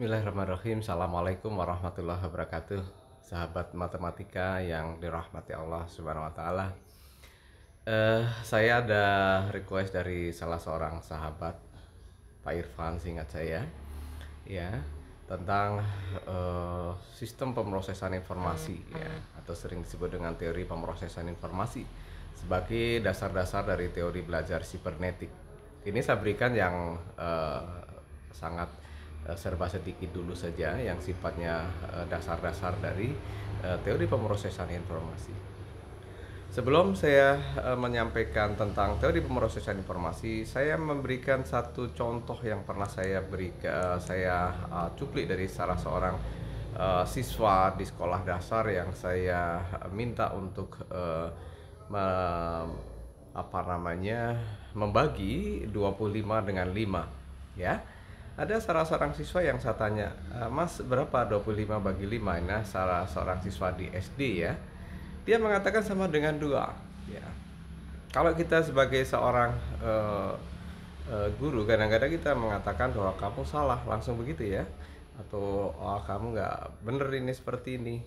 Bismillahirrahmanirrahim. Assalamualaikum warahmatullahi wabarakatuh. Sahabat matematika yang dirahmati Allah Subhanahu wa taala. Saya ada request dari salah seorang sahabat, Pak Irfan seingat saya, ya, tentang sistem pemrosesan informasi ya, atau sering disebut dengan teori pemrosesan informasi sebagai dasar-dasar dari teori belajar sibernetik. Ini saya berikan yang sangat serba sedikit dulu saja, yang sifatnya dasar-dasar dari teori pemrosesan informasi. Sebelum saya menyampaikan tentang teori pemrosesan informasi, saya memberikan satu contoh yang pernah saya cuplik dari salah seorang siswa di sekolah dasar yang saya minta untuk membagi 25 dengan 5, ya. Ada salah seorang siswa yang saya tanya, "Mas, berapa 25 bagi 5?" Nah, salah seorang siswa di SD, ya. Dia mengatakan sama dengan 2, ya. Kalau kita sebagai seorang guru, kadang-kadang kita mengatakan bahwa kamu salah, langsung begitu ya. Atau oh, kamu nggak bener ini seperti ini.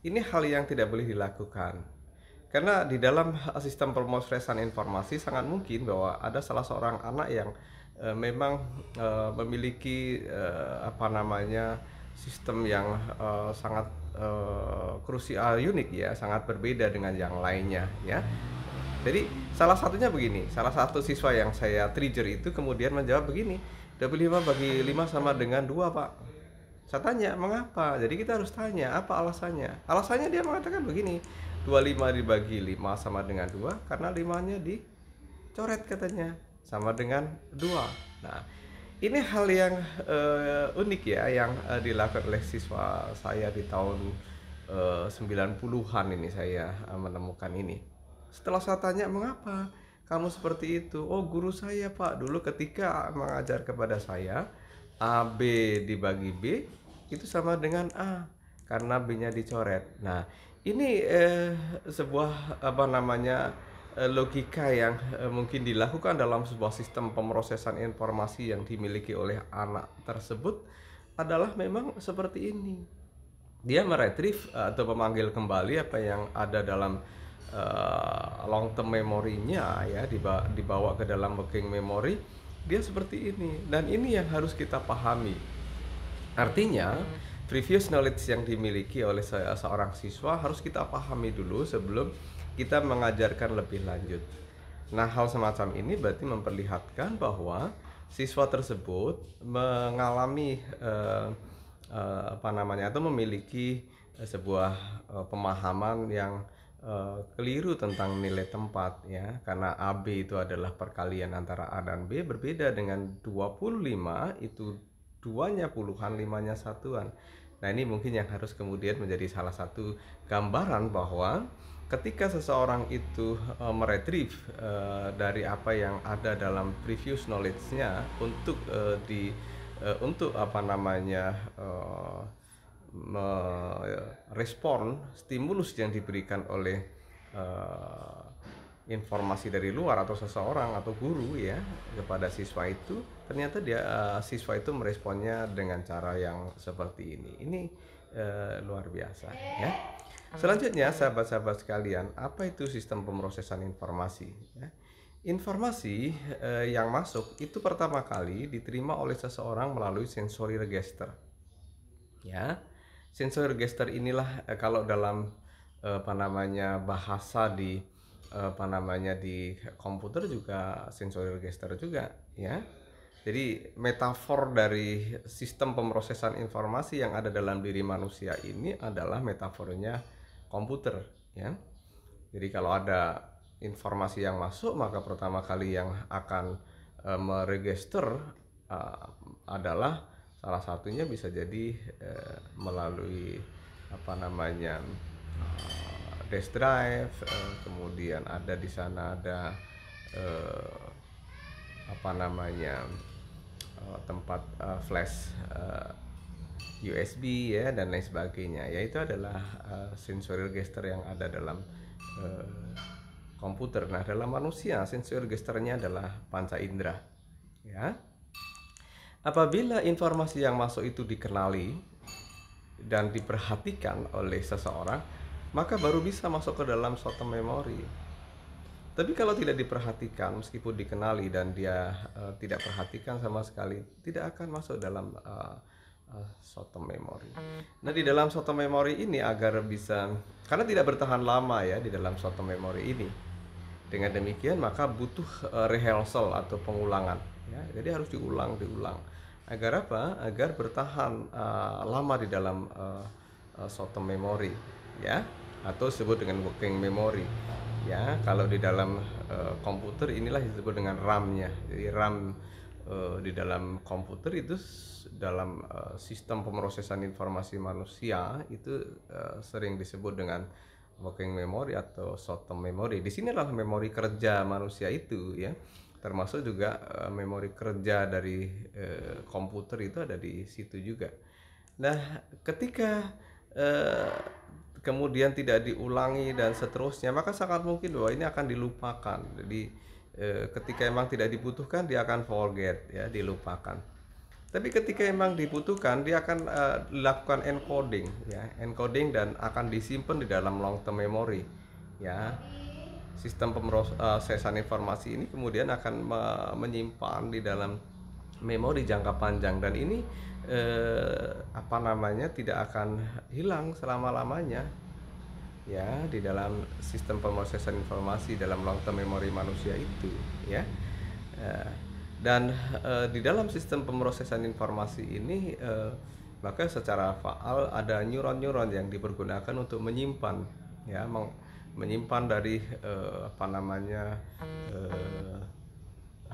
Ini hal yang tidak boleh dilakukan. Karena di dalam sistem pemrosesan informasi sangat mungkin bahwa ada salah seorang anak yang memang memiliki sistem yang sangat krusial, unik ya, sangat berbeda dengan yang lainnya ya. Jadi salah satunya begini, salah satu siswa yang saya trigger itu kemudian menjawab begini, 25 bagi 5 sama dengan 2, Pak. Saya tanya, mengapa? Jadi kita harus tanya, apa alasannya? Alasannya dia mengatakan begini, 25 dibagi 5 sama dengan 2, karena 5-nya dicoret katanya, sama dengan 2. Nah, ini hal yang unik ya, yang dilakukan oleh siswa saya di tahun 90-an ini saya menemukan ini. Setelah saya tanya, mengapa kamu seperti itu? Oh, guru saya, Pak, dulu ketika mengajar kepada saya, AB dibagi B itu sama dengan A, karena B-nya dicoret. Nah, ini sebuah logika yang mungkin dilakukan dalam sebuah sistem pemrosesan informasi yang dimiliki oleh anak tersebut adalah memang seperti ini. Dia meretrieve atau memanggil kembali apa yang ada dalam long term memorinya ya, dibawa ke dalam working memory. Dia seperti ini, dan ini yang harus kita pahami. Artinya, previous knowledge yang dimiliki oleh seorang siswa harus kita pahami dulu sebelum kita mengajarkan lebih lanjut. Nah, hal semacam ini berarti memperlihatkan bahwa siswa tersebut mengalami atau memiliki sebuah pemahaman yang keliru tentang nilai tempat ya, karena AB itu adalah perkalian antara A dan B, berbeda dengan 25 itu 2-nya puluhan, 5-nya satuan. Nah, ini mungkin yang harus kemudian menjadi salah satu gambaran bahwa ketika seseorang itu meretrieve dari apa yang ada dalam previous knowledge-nya untuk merespon stimulus yang diberikan oleh informasi dari luar atau seseorang atau guru ya kepada siswa itu, ternyata siswa itu meresponnya dengan cara yang seperti ini. Ini luar biasa ya. Selanjutnya, sahabat-sahabat sekalian, apa itu sistem pemrosesan informasi ya? Informasi yang masuk itu pertama kali diterima oleh seseorang melalui sensory register ya. Sensory register inilah kalau dalam bahasa di di komputer juga sensory register juga ya. Jadi metafor dari sistem pemrosesan informasi yang ada dalam diri manusia ini adalah metafornya komputer ya. Jadi kalau ada informasi yang masuk, maka pertama kali yang akan meregister adalah salah satunya bisa jadi melalui disk drive, kemudian ada di sana ada tempat flash USB ya, dan lain sebagainya. Yaitu adalah sensory register yang ada dalam komputer. Nah, dalam manusia sensory registernya adalah panca indera ya. Apabila informasi yang masuk itu dikenali dan diperhatikan oleh seseorang, maka baru bisa masuk ke dalam suatu memori. Tapi kalau tidak diperhatikan, meskipun dikenali dan dia tidak perhatikan sama sekali, tidak akan masuk dalam suatu memori. Nah, di dalam suatu memori ini agar bisa, karena tidak bertahan lama ya di dalam suatu memori ini. Dengan demikian maka butuh rehearsal atau pengulangan ya. Jadi harus diulang. Agar apa? Agar bertahan lama di dalam suatu memori ya, atau disebut dengan working memory. Ya, kalau di dalam komputer inilah disebut dengan RAM-nya. Jadi RAM di dalam komputer itu dalam sistem pemrosesan informasi manusia itu sering disebut dengan working memory atau short term memory. Di sini adalah memori kerja manusia itu ya. Termasuk juga memori kerja dari komputer itu ada di situ juga. Nah, ketika eh, kemudian tidak diulangi dan seterusnya, maka sangat mungkin bahwa ini akan dilupakan. Jadi ketika emang tidak dibutuhkan dia akan forget ya, dilupakan. Tapi ketika emang dibutuhkan dia akan dilakukan encoding ya, encoding dan akan disimpan di dalam long term memory ya. Sistem pemrosesan informasi ini kemudian akan menyimpan di dalam memori jangka panjang, dan ini tidak akan hilang selama-lamanya ya di dalam sistem pemrosesan informasi dalam long term memory manusia itu ya. Eh, dan di dalam sistem pemrosesan informasi ini maka secara faal ada neuron-neuron yang dipergunakan untuk menyimpan ya, menyimpan dari eh,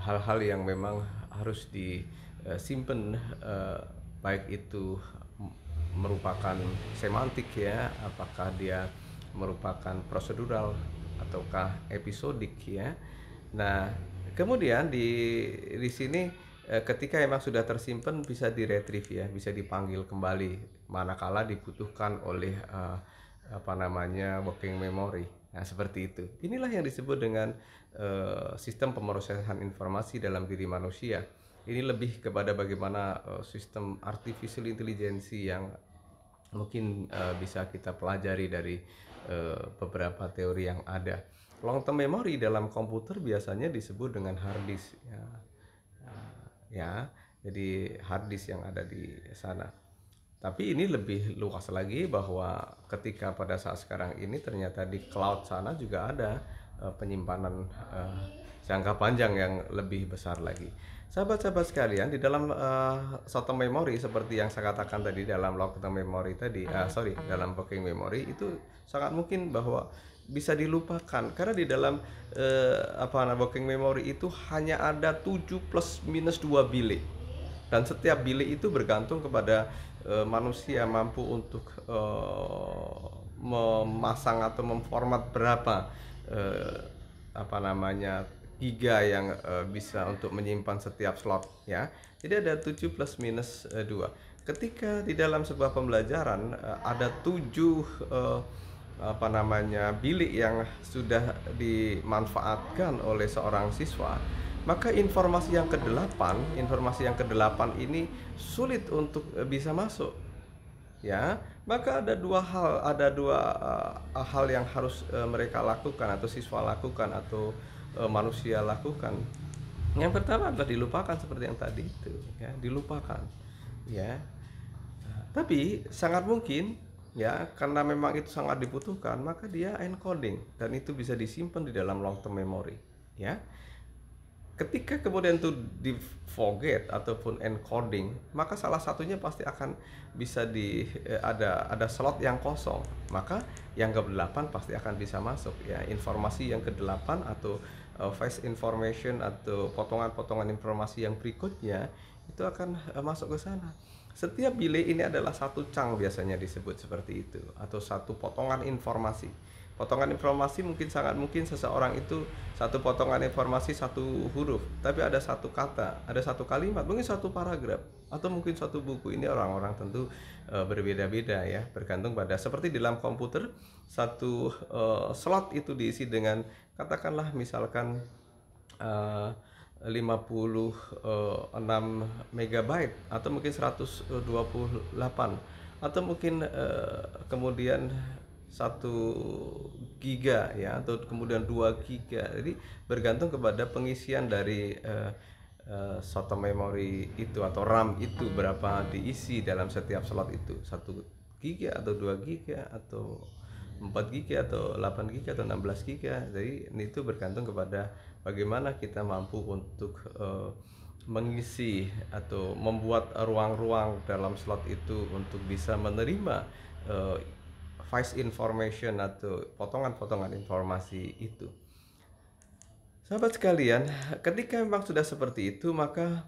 hal-hal yang memang harus disimpan, baik itu merupakan semantik ya, apakah dia merupakan prosedural ataukah episodik ya. Nah, kemudian di sini ketika emang sudah tersimpan bisa diretrieve ya, bisa dipanggil kembali manakala dibutuhkan oleh working memory. Nah, seperti itu. Inilah yang disebut dengan sistem pemrosesan informasi dalam diri manusia. Ini lebih kepada bagaimana sistem artificial intelligence yang mungkin bisa kita pelajari dari beberapa teori yang ada. Long term memory dalam komputer biasanya disebut dengan hard disk ya. Ya, jadi hard disk yang ada di sana. Tapi ini lebih luas lagi bahwa ketika pada saat sekarang ini ternyata di cloud sana juga ada penyimpanan jangka panjang yang lebih besar lagi. Sahabat-sahabat sekalian, di dalam short term memory seperti yang saya katakan tadi, dalam long term memory tadi, dalam working memory itu sangat mungkin bahwa bisa dilupakan karena di dalam working memory itu hanya ada 7 plus minus 2 bilik, dan setiap bilik itu bergantung kepada manusia mampu untuk memasang atau memformat berapa giga yang bisa untuk menyimpan setiap slot ya. Jadi ada 7 plus minus 2. Ketika di dalam sebuah pembelajaran ada 7 bilik yang sudah dimanfaatkan oleh seorang siswa, maka informasi yang ke-8 ini sulit untuk bisa masuk ya. Maka ada dua hal yang harus mereka lakukan atau siswa lakukan atau manusia lakukan. Yang pertama adalah dilupakan seperti yang tadi itu ya, dilupakan ya. Tapi sangat mungkin ya, karena memang itu sangat dibutuhkan, maka dia encoding dan itu bisa disimpan di dalam long term memory ya. Ketika kemudian itu di forget ataupun encoding, maka salah satunya pasti akan bisa ada slot yang kosong, maka yang ke-8 pasti akan bisa masuk ya. Informasi yang ke-8 atau fast information atau potongan-potongan informasi yang berikutnya itu akan masuk ke sana. Setiap bilik ini adalah satu chunk, biasanya disebut seperti itu, atau satu potongan informasi. Potongan informasi mungkin sangat mungkin seseorang itu satu potongan informasi satu huruf, tapi ada satu kata, ada satu kalimat, mungkin satu paragraf, atau mungkin satu buku. Ini orang-orang tentu berbeda-beda ya, bergantung pada, seperti di dalam komputer satu slot itu diisi dengan katakanlah misalkan 56 megabyte atau mungkin 128 atau mungkin kemudian 1 giga ya atau kemudian 2 giga. Jadi bergantung kepada pengisian dari short term memory itu atau RAM itu berapa diisi dalam setiap slot itu, 1 giga atau 2 giga atau 4 giga atau 8 giga atau 16 giga. Jadi itu bergantung kepada bagaimana kita mampu untuk mengisi atau membuat ruang-ruang dalam slot itu untuk bisa menerima uh, voice information atau potongan-potongan informasi itu. Sahabat sekalian, ketika memang sudah seperti itu, maka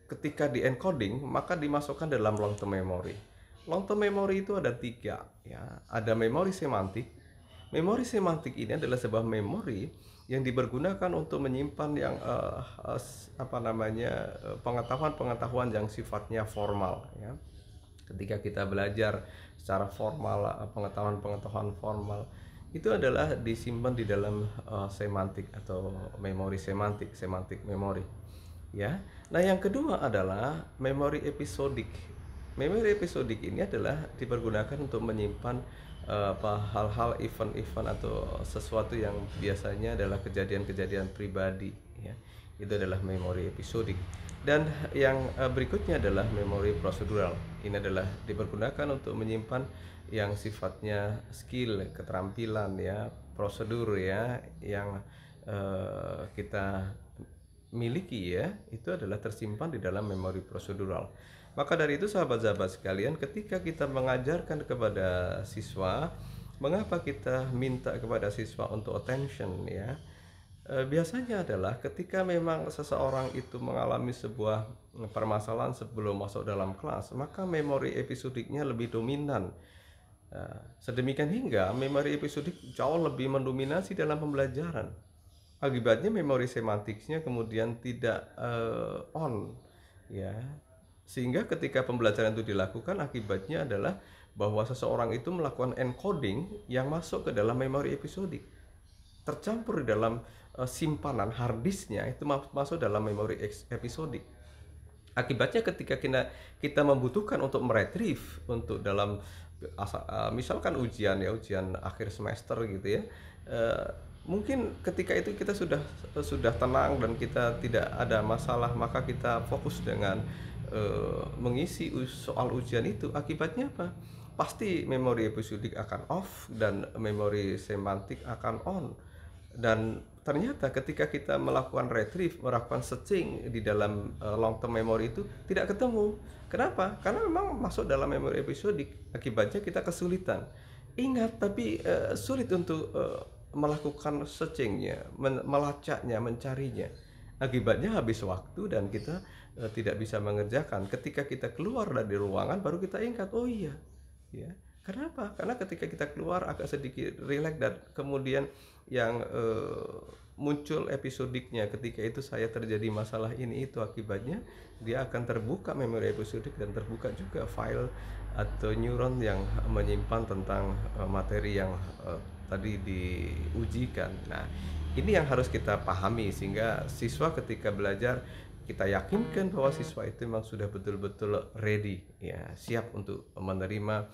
ketika di encoding maka dimasukkan dalam long term memory. Long term memory itu ada 3 ya. Ada memori semantik. Memori semantik ini adalah sebuah memori yang dipergunakan untuk menyimpan yang pengetahuan-pengetahuan yang sifatnya formal ya. Ketika kita belajar secara formal, pengetahuan-pengetahuan formal itu adalah disimpan di dalam semantik atau memori semantik, semantik memori ya. Nah, yang kedua adalah memori episodik. Memori episodik ini adalah dipergunakan untuk menyimpan hal-hal, event-event atau sesuatu yang biasanya adalah kejadian-kejadian pribadi ya. Itu adalah memori episodik. Dan yang berikutnya adalah memori prosedural. Ini adalah dipergunakan untuk menyimpan yang sifatnya skill, keterampilan ya, prosedur ya, yang kita miliki ya, itu adalah tersimpan di dalam memori prosedural. Maka dari itu sahabat-sahabat sekalian, ketika kita mengajarkan kepada siswa, mengapa kita minta kepada siswa untuk attention ya? Biasanya adalah ketika memang seseorang itu mengalami sebuah permasalahan sebelum masuk dalam kelas, maka memori episodiknya lebih dominan. Sedemikian hingga memori episodik jauh lebih mendominasi dalam pembelajaran. Akibatnya memori semantiknya kemudian tidak on ya. Sehingga ketika pembelajaran itu dilakukan, akibatnya adalah bahwa seseorang itu melakukan encoding yang masuk ke dalam memori episodik, tercampur di dalam simpanan hard disknya itu masuk dalam memori episodik. Akibatnya ketika kita membutuhkan untuk meretrieve untuk dalam misalkan ujian ya, ujian akhir semester gitu ya, mungkin ketika itu kita sudah tenang dan kita tidak ada masalah, maka kita fokus dengan mengisi soal ujian itu. Akibatnya apa? Pasti memori episodik akan off dan memori semantik akan on. Dan ternyata ketika kita melakukan retrieve, melakukan searching di dalam long term memory itu tidak ketemu. Kenapa? Karena memang masuk dalam memori episodik. Akibatnya kita kesulitan. Ingat, tapi sulit untuk melakukan searchingnya, melacaknya, mencarinya. Akibatnya habis waktu dan kita tidak bisa mengerjakan. Ketika kita keluar dari ruangan baru kita ingat, oh iya ya. Kenapa? Karena ketika kita keluar agak sedikit rileks dan kemudian yang muncul episodiknya, ketika itu saya terjadi masalah ini itu, akibatnya dia akan terbuka memori episodik dan terbuka juga file atau neuron yang menyimpan tentang materi yang tadi diujikan. Nah, ini yang harus kita pahami sehingga siswa ketika belajar kita yakinkan bahwa siswa itu memang sudah betul-betul ready ya, siap untuk menerima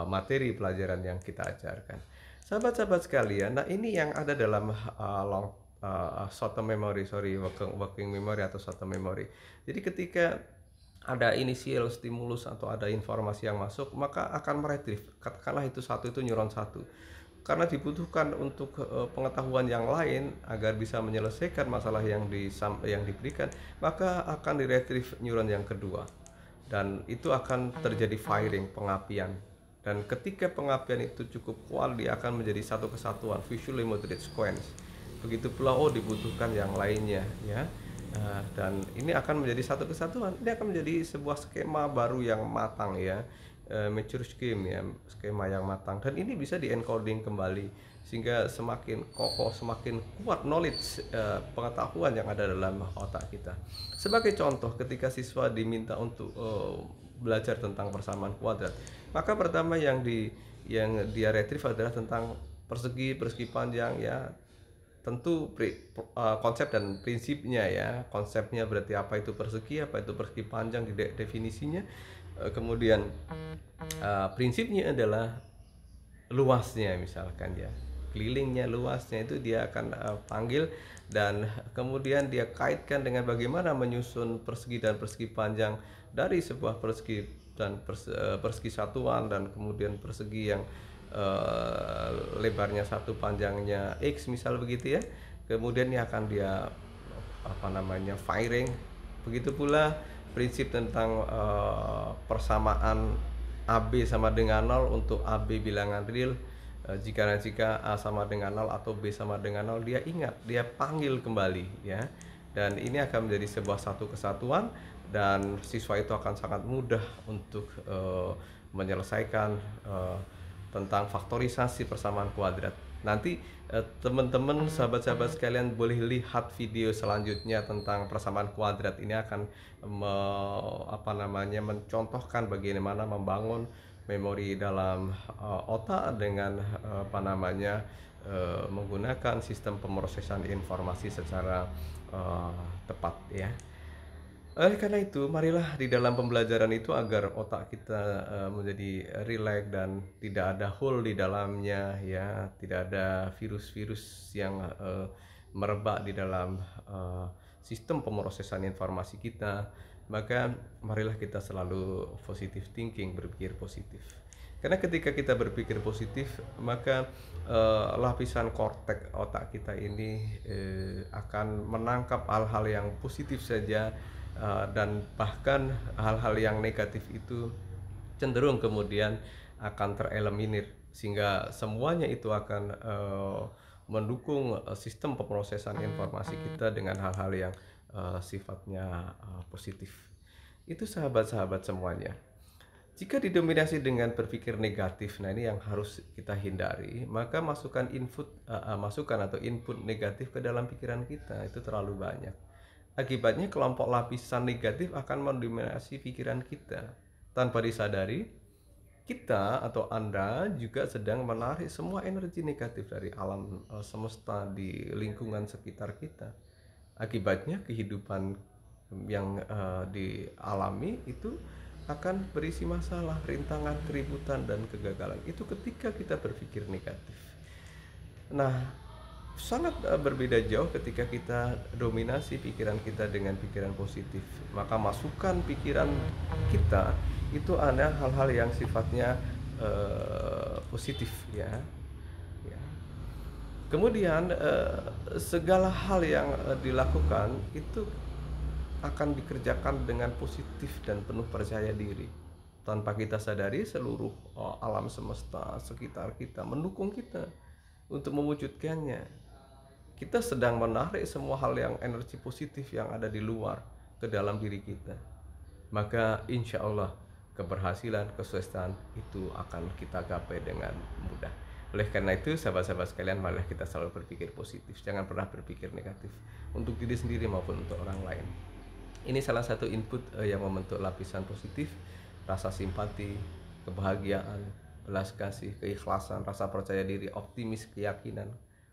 materi pelajaran yang kita ajarkan. Sahabat-sahabat sekalian, nah ini yang ada dalam short term memory, working memory atau short term memory. Jadi ketika ada initial stimulus atau ada informasi yang masuk, maka akan meretrieve. Katakanlah itu neuron 1. Karena dibutuhkan untuk pengetahuan yang lain agar bisa menyelesaikan masalah yang diberikan, maka akan diretrieve neuron yang kedua. Dan itu akan terjadi firing, pengapian. Dan ketika pengapian itu cukup kuat, dia akan menjadi satu kesatuan, visually motorik sequence. Begitu pula dibutuhkan yang lainnya ya. Dan ini akan menjadi satu kesatuan. Ini akan menjadi sebuah skema baru yang matang ya, mature scheme ya, skema yang matang. Dan ini bisa di encoding kembali sehingga semakin kokoh, semakin kuat knowledge, pengetahuan yang ada dalam otak kita. Sebagai contoh, ketika siswa diminta untuk belajar tentang persamaan kuadrat, maka pertama yang dia retrieve adalah tentang persegi panjang ya, tentu konsep dan prinsipnya ya. Konsepnya berarti apa itu persegi, apa itu persegi panjang di definisinya. Kemudian prinsipnya adalah luasnya misalkan ya. Kelilingnya, luasnya itu dia akan panggil, dan kemudian dia kaitkan dengan bagaimana menyusun persegi dan persegi panjang dari sebuah persegi dan persegi satuan, dan kemudian persegi yang lebarnya satu, panjangnya X misal begitu ya. Kemudian ini akan dia firing. Begitu pula prinsip tentang persamaan AB sama dengan 0 untuk AB bilangan real. Jika A sama dengan 0 atau B sama dengan 0, dia ingat, dia panggil kembali ya. Dan ini akan menjadi sebuah satu kesatuan, dan siswa itu akan sangat mudah untuk menyelesaikan tentang faktorisasi persamaan kuadrat. Nanti teman-teman, sahabat-sahabat sekalian, boleh lihat video selanjutnya tentang persamaan kuadrat. Ini akan mencontohkan bagaimana membangun memori dalam otak dengan menggunakan sistem pemrosesan informasi secara tepat ya. Oleh karena itu, marilah di dalam pembelajaran itu agar otak kita menjadi rileks dan tidak ada hole di dalamnya ya, tidak ada virus-virus yang merebak di dalam sistem pemrosesan informasi kita. Maka marilah kita selalu positive thinking, berpikir positif. Karena ketika kita berpikir positif, maka lapisan korteks otak kita ini akan menangkap hal-hal yang positif saja, dan bahkan hal-hal yang negatif itu cenderung kemudian akan tereliminir, sehingga semuanya itu akan mendukung sistem pemrosesan informasi kita dengan hal-hal yang sifatnya positif. Itu sahabat-sahabat semuanya. Jika didominasi dengan berpikir negatif, nah ini yang harus kita hindari. Maka masukan atau input negatif ke dalam pikiran kita itu terlalu banyak. Akibatnya kelompok lapisan negatif akan mendominasi pikiran kita. Tanpa disadari, kita atau Anda juga sedang menarik semua energi negatif dari alam semesta di lingkungan sekitar kita. Akibatnya kehidupan yang dialami itu akan berisi masalah, rintangan, keributan, dan kegagalan. Itu ketika kita berpikir negatif. Nah, sangat berbeda jauh ketika kita dominasi pikiran kita dengan pikiran positif. Maka masukan pikiran kita itu ada hal-hal yang sifatnya positif ya. Kemudian segala hal yang dilakukan itu akan dikerjakan dengan positif dan penuh percaya diri. Tanpa kita sadari, seluruh alam semesta sekitar kita mendukung kita untuk mewujudkannya. Kita sedang menarik semua hal yang energi positif yang ada di luar ke dalam diri kita. Maka insya Allah keberhasilan, kesuksesan itu akan kita gapai dengan mudah. Oleh karena itu, sahabat-sahabat sekalian, marilah kita selalu berpikir positif. Jangan pernah berpikir negatif untuk diri sendiri maupun untuk orang lain. Ini salah satu input yang membentuk lapisan positif: rasa simpati, kebahagiaan, belas kasih, keikhlasan, rasa percaya diri, optimis, keyakinan,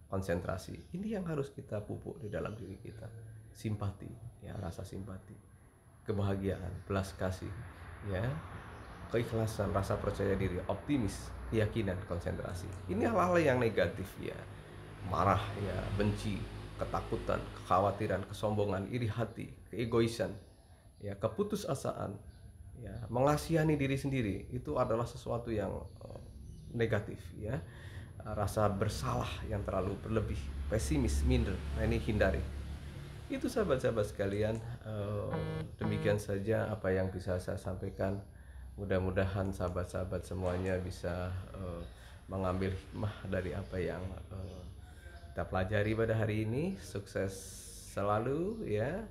konsentrasi. Ini yang harus kita pupuk di dalam diri kita. Simpati, ya, rasa simpati, kebahagiaan, belas kasih, ya, keikhlasan, rasa percaya diri, optimis, keyakinan, konsentrasi. Ini hal-hal yang negatif ya. Marah ya, benci, ketakutan, kekhawatiran, kesombongan, iri hati, keegoisan, ya, keputusasaan, ya, mengasihani diri sendiri, itu adalah sesuatu yang negatif ya. Rasa bersalah yang terlalu berlebih, pesimis, minder, nah ini hindari. Itu sahabat-sahabat sekalian, demikian saja apa yang bisa saya sampaikan. Mudah-mudahan sahabat-sahabat semuanya bisa mengambil hikmah dari apa yang kita pelajari pada hari ini. Sukses selalu ya.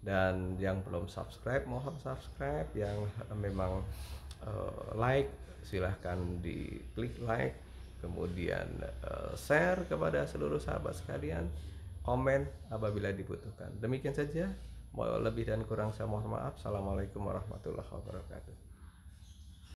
Dan yang belum subscribe, mohon subscribe. Yang memang like, silahkan diklik like. Kemudian share kepada seluruh sahabat sekalian, komen apabila dibutuhkan. Demikian saja, mau lebih dan kurang saya mohon maaf. Assalamualaikum warahmatullahi wabarakatuh.